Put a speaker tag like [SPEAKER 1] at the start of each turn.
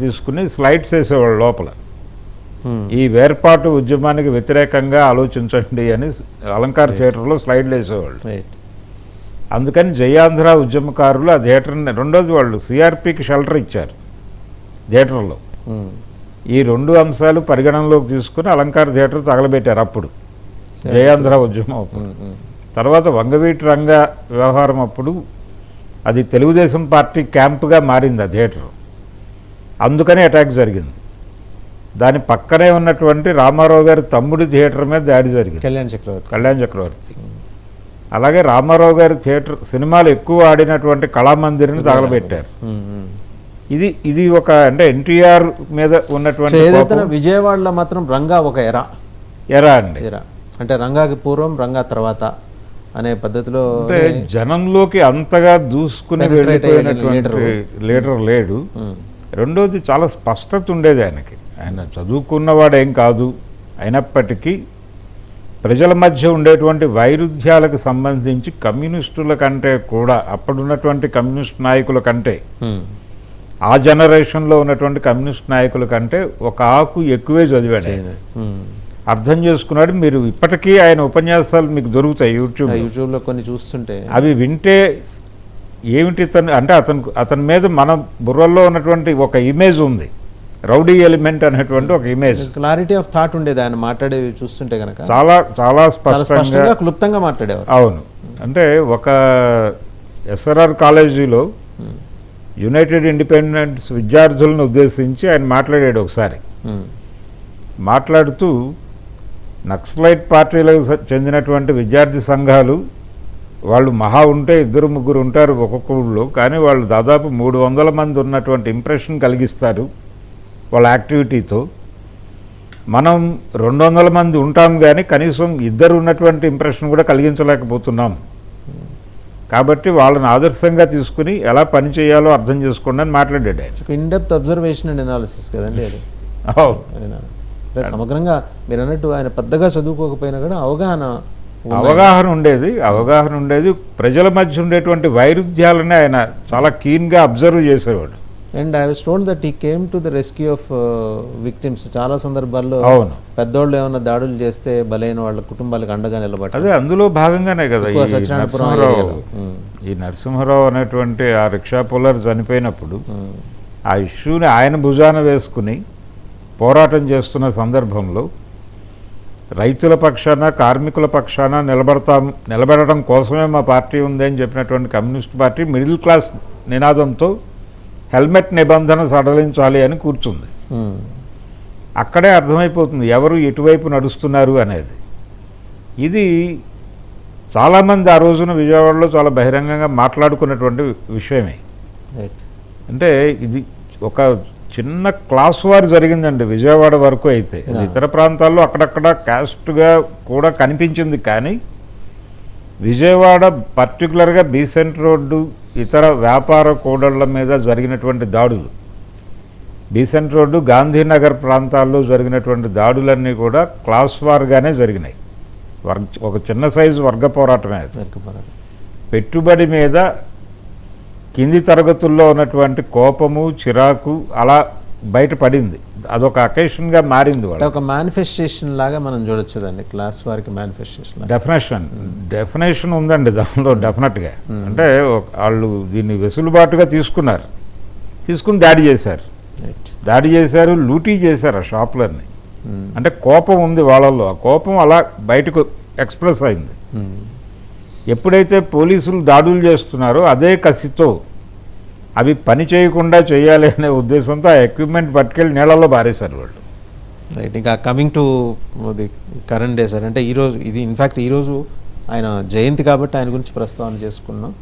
[SPEAKER 1] తీసుకుని స్లైడ్స్ వేసేవాళ్ళు లోపల. ఈ వేర్పాటు ఉద్యమానికి వ్యతిరేకంగా ఆలోచించండి అని అలంకార్ థియేటర్లో స్లైడ్లు వేసేవాళ్ళు. అందుకని జయాంధ్ర ఉద్యమకారులు ఆ థియేటర్ని, రెండోది వాళ్ళు సిఆర్పికి షెల్టర్ ఇచ్చారు థియేటర్లో. ఈ రెండు అంశాలు పరిగణనలోకి తీసుకుని అలంకార్ థియేటర్ తగలబెట్టారు అప్పుడు జయాంధ్ర ఉద్యమం అప్పుడు. తర్వాత వంగవీటి రంగ వ్యవహారం అప్పుడు అది తెలుగుదేశం పార్టీ క్యాంపుగా మారింది ఆ థియేటర్. అందుకని అటాక్ జరిగింది. దాని పక్కనే ఉన్నటువంటి రామారావు గారి తమ్ముడి థియేటర్ మీద దాడి జరిగింది, కళ్యాణ్ చక్రవర్తి. అలాగే రామారావు గారి థియేటర్ సినిమాలు ఎక్కువ ఆడినటువంటి కళామందిర్ని తగలబెట్టారు. ఇది ఒక అంటే ఎన్టీఆర్ మీద ఉన్నటువంటి
[SPEAKER 2] విజయవాడలో మాత్రం రంగా ఒక
[SPEAKER 1] ఎరా అండి.
[SPEAKER 2] అంటే రంగాకి పూర్వం రంగా తర్వాత అనే పద్ధతిలో
[SPEAKER 1] జనంలోకి అంతగా దూసుకుని వెళ్ళిపోయినటువంటి లీడర్ లేడు. రెండోది చాలా స్పష్టత ఉండేది ఆయనకి. ఆయన చదువుకున్నవాడేం కాదు, అయినప్పటికీ ప్రజల మధ్య ఉండేటువంటి వైరుధ్యాలకు సంబంధించి కమ్యూనిస్టుల కంటే కూడా, అప్పుడున్నటువంటి కమ్యూనిస్ట్ నాయకుల కంటే, ఆ జనరేషన్లో ఉన్నటువంటి కమ్యూనిస్ట్ నాయకుల కంటే ఒక ఆకు ఎక్కువే చదివాడు. అర్థం చేసుకున్నాడు. మీరు ఇప్పటికీ ఆయన ఉపన్యాసాలు మీకు దొరుకుతాయి యూట్యూబ్లో
[SPEAKER 2] కొన్ని చూస్తుంటే.
[SPEAKER 1] అవి వింటే ఏమిటి అంటే అతని మీద మన బుర్రల్లో ఉన్నటువంటి ఒక ఇమేజ్ ఉంది, రౌడీ ఎలిమెంట్ అనేటువంటి ఒక ఇమేజ్.
[SPEAKER 2] క్లారిటీ ఆఫ్ థాట్ ఉండేది ఆయన మాట్లాడేవి చూస్తుంటే కనుక.
[SPEAKER 1] చాలా చాలా స్పష్టంగా
[SPEAKER 2] క్లుప్తంగా మాట్లాడేవారు.
[SPEAKER 1] అవును. అంటే ఒక ఎస్ఆర్ఆర్ కాలేజీలో యునైటెడ్ ఇండిపెండెన్స్ విద్యార్థులను ఉద్దేశించి ఆయన మాట్లాడాడు ఒకసారి. మాట్లాడుతూ నక్సలైట్ పార్టీలకు చెందినటువంటి విద్యార్థి సంఘాలు వాళ్ళు మహా ఉంటే 2-3 ఉంటారు ఒక్కొక్క ఊళ్ళో, కానీ వాళ్ళు దాదాపు 300 మంది ఉన్నటువంటి ఇంప్రెషన్ కలిగిస్తారు వాళ్ళ యాక్టివిటీతో. మనం 200 మంది ఉంటాం కానీ కనీసం 2 ఉన్నటువంటి ఇంప్రెషన్ కూడా కలిగించలేకపోతున్నాం. కాబట్టి వాళ్ళని ఆదర్శంగా తీసుకుని ఎలా పని చేయాలో అర్థం చేసుకోండి అని మాట్లాడాడు.
[SPEAKER 2] In depth observation and analysis కదండి అది. సమగ్రంగా మీరు అన్నట్టు ఆయన పెద్దగా చదువుకోకపోయినా కూడా అవగాహన ఉండేది. ప్రజల మధ్య ఉండేటువంటి వైరుధ్యాలని ఆయన చాలా కీన్గా అబ్జర్వ్ చేసేవాడు. And I was told that he came to the rescue of victims. చాలా సందర్భాల్లో పెద్దోళ్ళు ఏమైనా దాడులు చేస్తే బలైన వాళ్ళ కుటుంబాలకు అండగా నిలబడ్డారు.
[SPEAKER 1] అదే అందులో భాగంగానే కదా ఈ నరసింహారావు అనేటువంటి ఆ రిక్షా పుల్లర్ చనిపోయినప్పుడు ఆ ఇష్యూని ఆయన భుజాన వేసుకుని పోరాటం చేస్తున్న సందర్భంలో రైతుల పక్షాన, కార్మికుల పక్షాన నిలబడటం కోసమే మా పార్టీ ఉంది అని చెప్పినటువంటి కమ్యూనిస్ట్ పార్టీ మిడిల్ క్లాస్ నినాదంతో హెల్మెట్ నిబంధన సడలించాలి అని కూర్చుంది. అక్కడే అర్థమైపోతుంది ఎవరు ఎటువైపు నడుస్తున్నారు అనేది. ఇది చాలామంది ఆ రోజున విజయవాడలో చాలా బహిరంగంగా మాట్లాడుకున్నటువంటి విషయమే. అంటే ఇది ఒక చిన్న క్లాస్ వార్ జరిగిందండి విజయవాడ వరకు. అయితే ఇతర ప్రాంతాల్లో అక్కడక్కడ క్యాస్ట్గా కూడా కనిపించింది, కానీ విజయవాడ పర్టికులర్గా బీసెంట్ రోడ్డు, ఇతర వ్యాపార కూడళ్ల మీద జరిగినటువంటి దాడులు, బీసెంట్ రోడ్డు, గాంధీనగర్ ప్రాంతాల్లో జరిగినటువంటి దాడులన్నీ కూడా క్లాస్ వార్గానే జరిగినాయి. ఒక చిన్న సైజు వర్గ పోరాటమే. పెట్టుబడి మీద కింది తరగతుల్లో ఉన్నటువంటి కోపము, చిరాకు అలా బయటపడింది. అదొక అకేషన్గా మారింది.
[SPEAKER 2] ఒక మేనిఫెస్టేషన్ లాగా మనం చూడొచ్చు దాన్ని, క్లాస్ వారికి మేనిఫెస్టేషన్.
[SPEAKER 1] డెఫినేషన్ ఉందండి దానిలో డెఫినెట్గా. అంటే వాళ్ళు దీన్ని వెసులుబాటుగా తీసుకుని దాడి చేశారు, లూటీ చేశారు ఆ షాపులన్నీ. అంటే కోపం ఉంది వాళ్ళల్లో, ఆ కోపం అలా బయటకు ఎక్స్ప్రెస్ అయింది. ఎప్పుడైతే పోలీసులు దాడులు చేస్తున్నారో అదే కసితో అవి పని చేయకుండా చేయాలి అనే ఉద్దేశంతో ఆ ఎక్విప్మెంట్ పట్టుకెళ్ళి నీళ్ళల్లో బారేశారు వాళ్ళు.
[SPEAKER 2] రైట్. ఇంకా coming to the current day sir, అంటే ఈరోజు ఇది ఇన్ఫ్యాక్ట్ ఈరోజు ఆయన జయంతి కాబట్టి ఆయన గురించి ప్రస్తావన చేసుకున్నాం.